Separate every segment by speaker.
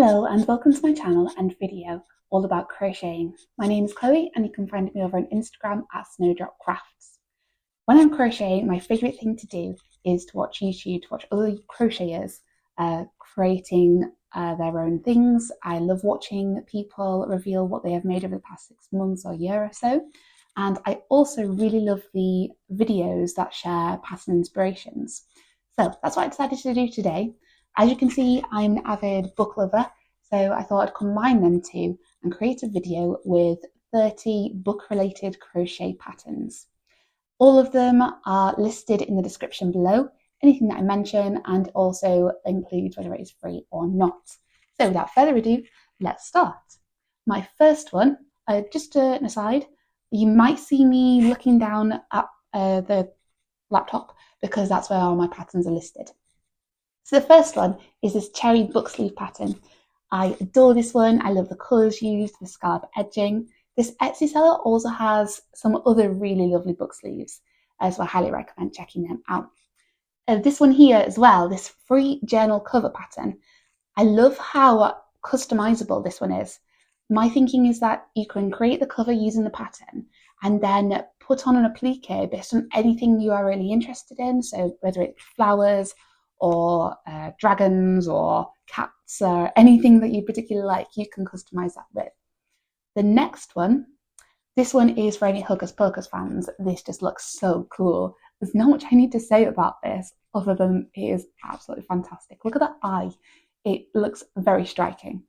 Speaker 1: Hello and welcome to my channel and video all about crocheting. My name is Chloe and you can find me over on Instagram at snowdropcrafts. When I'm crocheting, my favourite thing to do is to watch YouTube, to watch other crocheters creating their own things. I love watching people reveal what they have made over the past 6 months or year or so. And I also really love the videos that share pattern inspirations. So that's what I decided to do today. As you can see, I'm an avid book lover, so I thought I'd combine them two and create a video with 30 book-related crochet patterns. All of them are listed in the description below, anything that I mention, and also includes whether it is free or not. So without further ado, let's start. My first one, just an aside, you might see me looking down at the laptop because that's where all my patterns are listed. So the first one is this cherry book sleeve pattern. I adore this one. I love the colours used, the scallop edging. This Etsy seller also has some other really lovely book sleeves, so I highly recommend checking them out. This one here as well, this free journal cover pattern. I love how customizable this one is. My thinking is that you can create the cover using the pattern and then put on an applique based on anything you are really interested in. So whether it's flowers, or dragons or cats or anything that you particularly like, you can customize that with. The next one, this one is for any Hocus Pocus fans. This just looks so cool. There's not much I need to say about this other than it is absolutely fantastic. Look at that eye. It looks very striking.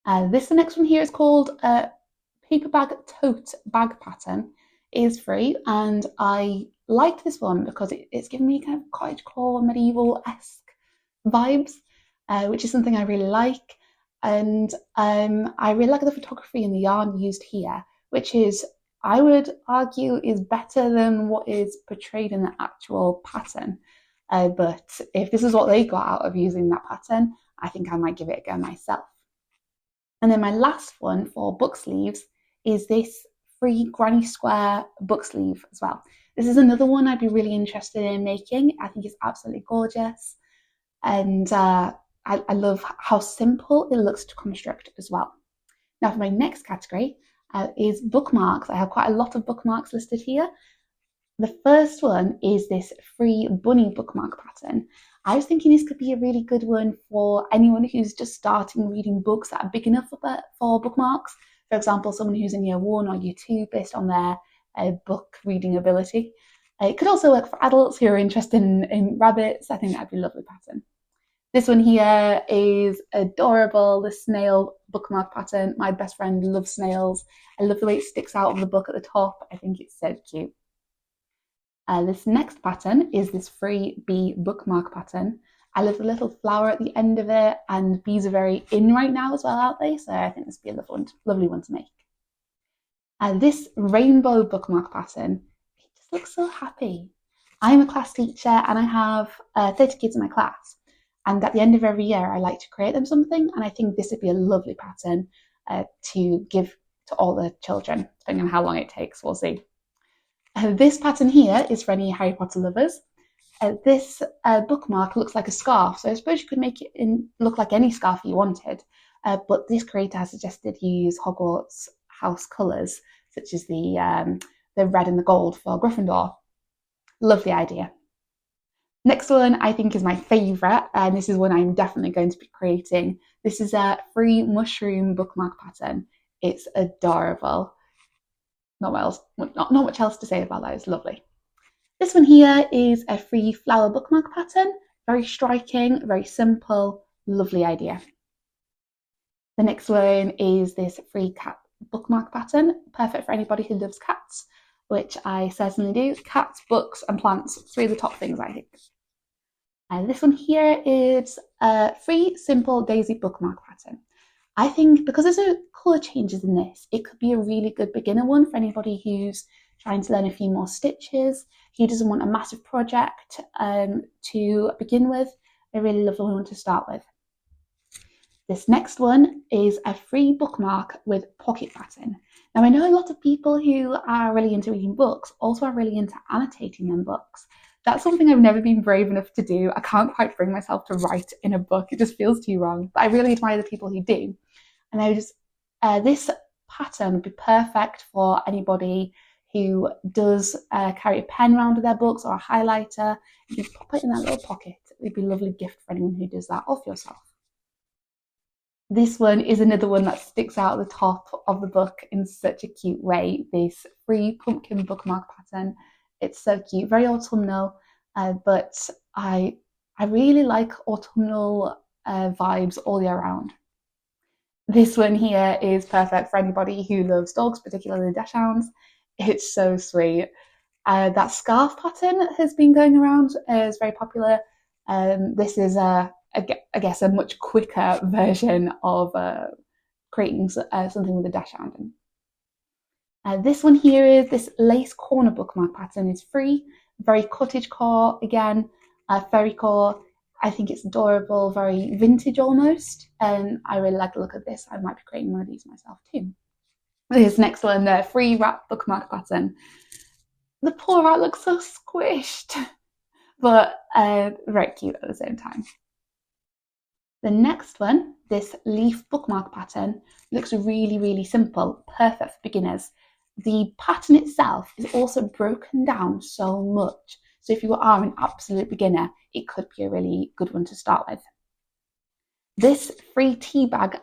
Speaker 1: The next one here is called Paper Bag Tote Bag Pattern. It is free and I liked this one because it's given me kind of cottagecore, medieval-esque vibes, which is something I really like. And I really like the photography and the yarn used here, which is, I would argue, is better than what is portrayed in the actual pattern. But if this is what they got out of using that pattern, I think I might give it a go myself. And then my last one for book sleeves is this free granny square book sleeve as well. This is another one I'd be really interested in making. I think it's absolutely gorgeous. And I love how simple it looks to construct as well. Now for my next category is bookmarks. I have quite a lot of bookmarks listed here. The first one is this free bunny bookmark pattern. I was thinking this could be a really good one for anyone who's just starting reading books that are big enough for bookmarks. For example, someone who's in year 1 or year 2 based on their book reading ability. It could also work for adults who are interested in rabbits. I think that'd be a lovely pattern. This one here is adorable, the snail bookmark pattern. My best friend loves snails. I love the way it sticks out of the book at the top. I think it's so cute. This next pattern is this free bee bookmark pattern. I love the little flower at the end of it, and bees are very in right now as well, aren't they? So I think this would be a lovely one to make. This rainbow bookmark pattern, it just looks so happy. I'm a class teacher and I have 30 kids in my class. And at the end of every year, I like to create them something. And I think this would be a lovely pattern to give to all the children, depending on how long it takes, we'll see. This pattern here is for any Harry Potter lovers. This bookmark looks like a scarf, so I suppose you could make it look like any scarf you wanted, but this creator has suggested you use Hogwarts house colours, such as the red and the gold for Gryffindor. Lovely idea. Next one I think is my favourite, and this is one I'm definitely going to be creating. This is a free mushroom bookmark pattern. It's adorable. Not much else to say about that, it's lovely. This one here is a free flower bookmark pattern. Very striking, very simple, lovely idea. The next one is this free cat bookmark pattern, perfect for anybody who loves cats, which I certainly do. Cats, books and plants, 3 of the top things I think. This one here is a free simple daisy bookmark pattern. I think because there's no colour changes in this, it could be a really good beginner one for anybody who's trying to learn a few more stitches, who doesn't want a massive project to begin with. A really lovely one to start with. This next one is a free bookmark with pocket pattern. Now I know a lot of people who are really into reading books also are really into annotating them books. That's something I've never been brave enough to do. I can't quite bring myself to write in a book. It just feels too wrong. But I really admire the people who do. And this pattern would be perfect for anybody who does carry a pen around with their books or a highlighter. You can pop it in that little pocket. It'd be a lovely gift for anyone who does that, or for yourself. This one is another one that sticks out at the top of the book in such a cute way. This free pumpkin bookmark pattern. It's so cute, very autumnal, but I really like autumnal vibes all year round. This one here is perfect for anybody who loves dogs, particularly dachshunds. It's so sweet. That scarf pattern has been going around, is very popular. This is I guess a much quicker version of creating something with a dachshund. This one here is this lace corner bookmark pattern. Is free, very cottagecore again, fairy core. I think it's adorable, very vintage almost, and I really like the look of this. I might be creating one of these myself too. This next one, the free wrap bookmark pattern. The poor rat looks so squished, but very cute at the same time. The next one, this leaf bookmark pattern, looks really, really simple, perfect for beginners. The pattern itself is also broken down so much. So if you are an absolute beginner, it could be a really good one to start with. This free tea bag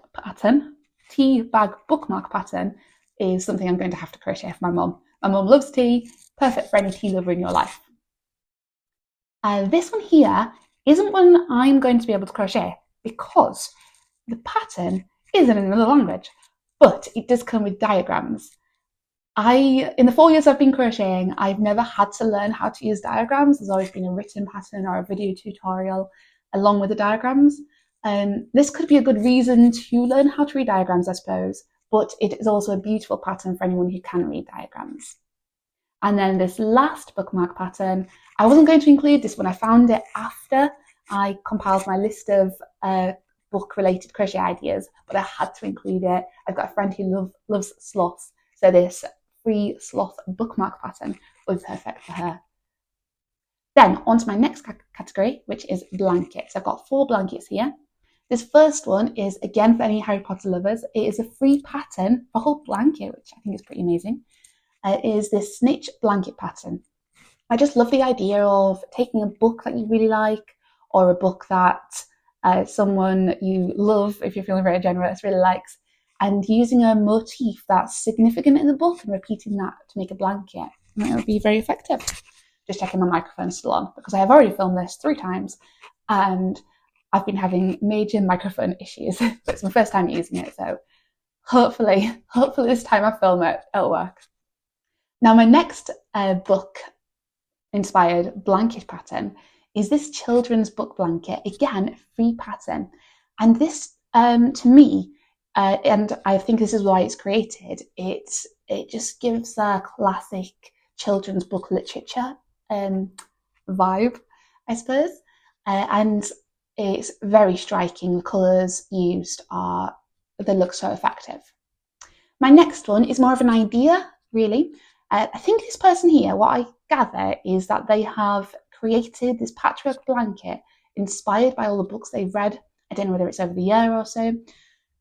Speaker 1: bookmark pattern, is something I'm going to have to crochet for my mum. My mum loves tea, perfect for any tea lover in your life. This one here isn't one I'm going to be able to crochet because the pattern isn't in another language, but it does come with diagrams. In the 4 years I've been crocheting, I've never had to learn how to use diagrams. There's always been a written pattern or a video tutorial along with the diagrams. This could be a good reason to learn how to read diagrams, I suppose, but it is also a beautiful pattern for anyone who can read diagrams. And then this last bookmark pattern, I wasn't going to include this one. I found it after I compiled my list of book-related crochet ideas, but I had to include it. I've got a friend who loves sloths, so this free sloth bookmark pattern was perfect for her. Then on to my next category, which is blankets. I've got 4 blankets here. This first one is, again, for any Harry Potter lovers. It is a free pattern, a whole blanket, which I think is pretty amazing. It is this snitch blanket pattern. I just love the idea of taking a book that you really like, or a book that someone you love, if you're feeling very generous, really likes, and using a motif that's significant in the book and repeating that to make a blanket. And it would be very effective. Just checking my microphone's still on, because I have already filmed this 3 times and I've been having major microphone issues. But it's my first time using it, so hopefully this time I film it, it'll work. Now my next book inspired blanket pattern is this children's book blanket, again, free pattern. And this, to me, and I think this is why it's created, it just gives a classic children's book literature vibe, I suppose. And it's very striking. The colours used they look so effective. My next one is more of an idea, really. I think this person here, what I gather is that they have created this patchwork blanket inspired by all the books they've read. I don't know whether it's over the year or so.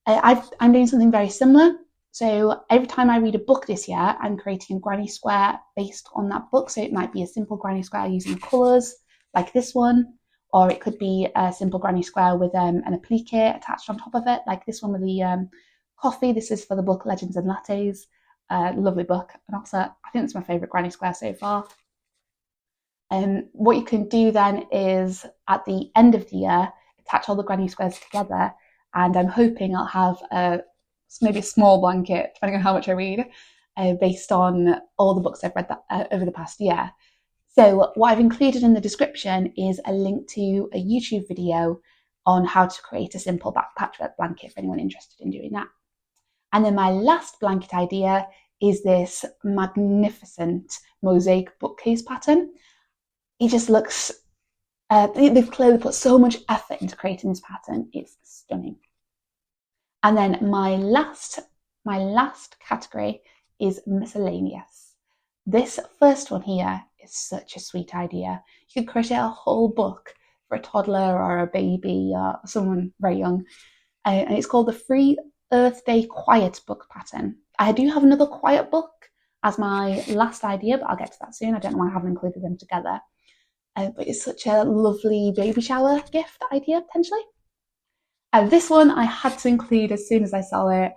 Speaker 1: I'm doing something very similar. So every time I read a book this year, I'm creating a granny square based on that book. So it might be a simple granny square using colours like this one, or it could be a simple granny square with an applique attached on top of it, like this one with the coffee. This is for the book Legends and Lattes. Lovely book, and also I think it's my favourite granny square so far. What you can do then is at the end of the year attach all the granny squares together, and I'm hoping I'll have maybe a small blanket, depending on how much I read, based on all the books I've read over the past year. So what I've included in the description is a link to a YouTube video on how to create a simple patchwork blanket for anyone interested in doing that. And then my last blanket idea is this magnificent mosaic bookcase pattern. It just looks, they've clearly put so much effort into creating this pattern. It's stunning. And then my last category is miscellaneous. This first one here is such a sweet idea. You could crochet a whole book for a toddler or a baby or someone very young. And it's called the Free Earth Day Quiet Book Pattern. I do have another quiet book as my last idea, but I'll get to that soon. I don't know why I haven't included them together. But it's such a lovely baby shower gift idea, potentially. This one I had to include as soon as I saw it.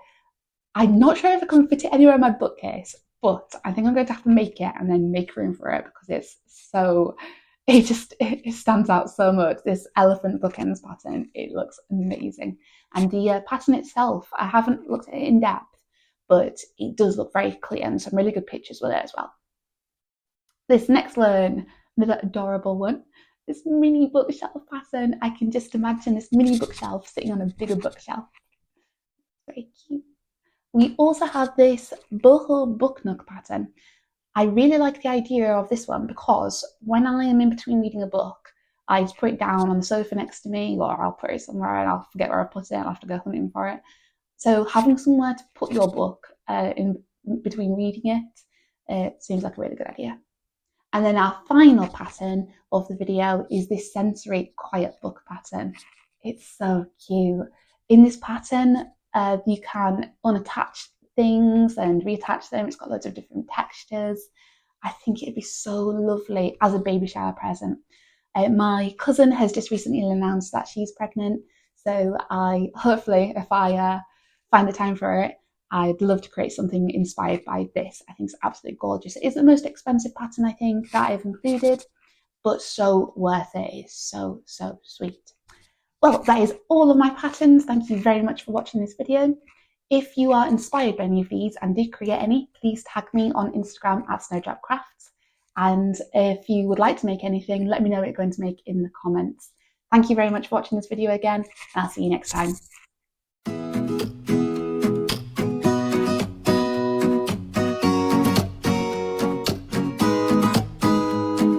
Speaker 1: I'm not sure if I can fit it anywhere in my bookcase, but I think I'm going to have to make it and then make room for it because it stands out so much. This elephant bookends pattern, it looks amazing. And the pattern itself, I haven't looked at it in depth, but it does look very clear and some really good pictures with it as well. This next one, another adorable one, this mini bookshelf pattern. I can just imagine this mini bookshelf sitting on a bigger bookshelf. Very cute. We also have this boho book nook pattern. I really like the idea of this one because when I am in between reading a book, I just put it down on the sofa next to me, or I'll put it somewhere and I'll forget where I put it. I'll have to go hunting for it. So having somewhere to put your book in between reading it seems like a really good idea. And then our final pattern of the video is this sensory quiet book pattern. It's so cute. In this pattern, you can unattach things and reattach them. It's got loads of different textures. I think it'd be so lovely as a baby shower present. My cousin has just recently announced that she's pregnant, so hopefully if I find the time for it, I'd love to create something inspired by this. I think it's absolutely gorgeous. It is the most expensive pattern I think that I've included, but so worth it. It's so, so sweet. Well, that is all of my patterns. Thank you very much for watching this video. If you are inspired by any of these and did create any, please tag me on Instagram at snowdropcrafts. And if you would like to make anything, let me know what you're going to make in the comments. Thank you very much for watching this video again, and I'll see you next time.